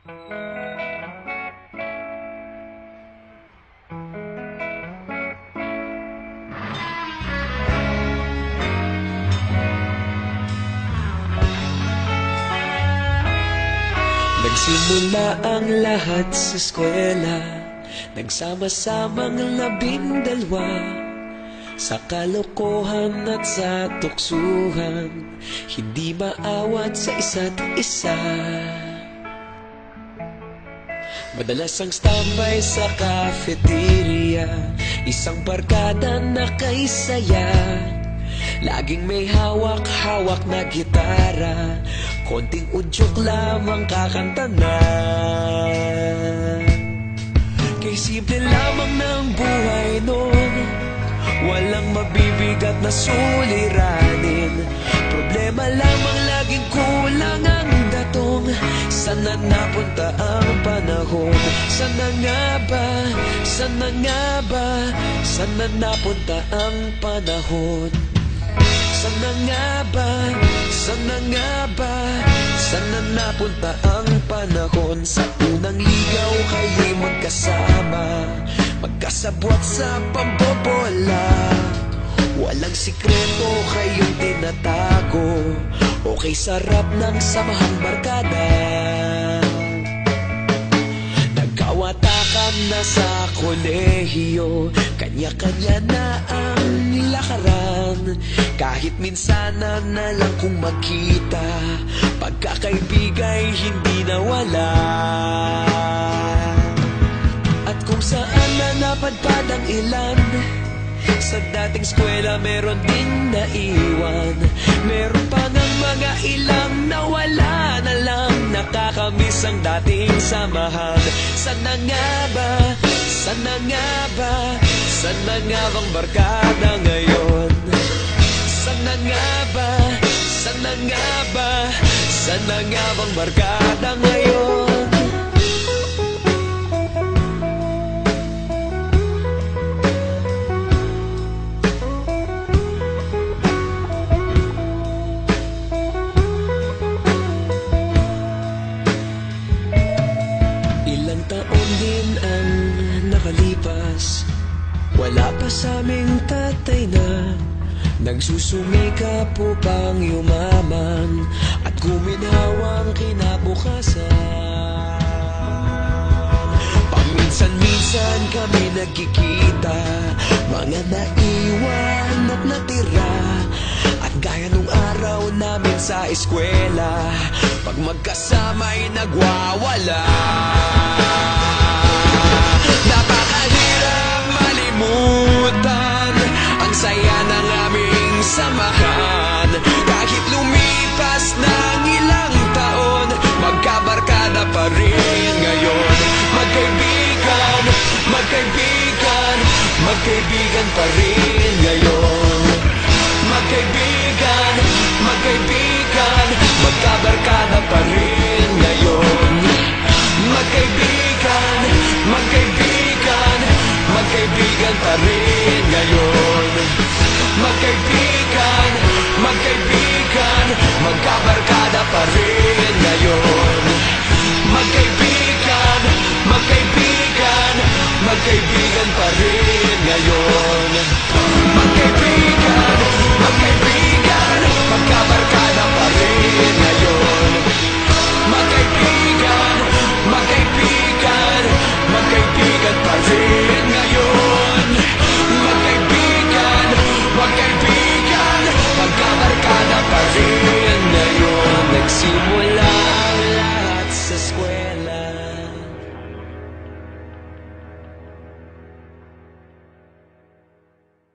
Nagsimula ang lahat sa eskwela, nagsama-samang 12 sa kalokohan at sa tuksuhan, hindi maawat sa isa't isa. Madalas ang standby sa cafeteria, isang barkada na kay saya. Laging may hawak-hawak na gitara, konting udyok lamang kakanta na. Kay simple lamang ng buhay noon, walang mabibigat na suliranin. Problema lamang laging kulang ang datong. Sana napunta ang panahon? Sana nga ba? Sana nga ba? Sana napunta ang panahon? Sana nga ba? Sana nga ba? Sana napunta ang panahon? Sa unang ligaw kayo'y magkasama, magkasabwat sa pambobola. Walang sikreto kayong tinatago, okay sarap ng samahang barkada. Nagkawatakan na sa kolehiyo, kanya-kanya na ang lakaran. Kahit minsan na lang kung magkita, pagkakaibigay hindi nawala. At kung saan na napadpad ang ilan, sa dating eskwela meron din naiwan. Meron pa ng mga ilang nawala na lang, nakakamiss ang dating samahan. Sana nga ba? Sana nga ba? Sana nga bang barkada ngayon? Sana nga ba? Sana nga ba? Sana nga bang barkada ngayon? Ilang taon din ang nakalipas, wala pa sa aming tatay na nagsusumikap upang yumaman at guminhawang kinabukasan. Paminsan-minsan kami nagkikita, mga naiwan at natira. At gaya nung araw namin sa eskwela, pag magkasama'y nagwawala. Napakahirap malimutan ang saya ng aming samahan. Kahit lumipas ng ilang taon, magkabarkada pa rin ngayon. Magkaibigan, magkaibigan, magkaibigan pa rin.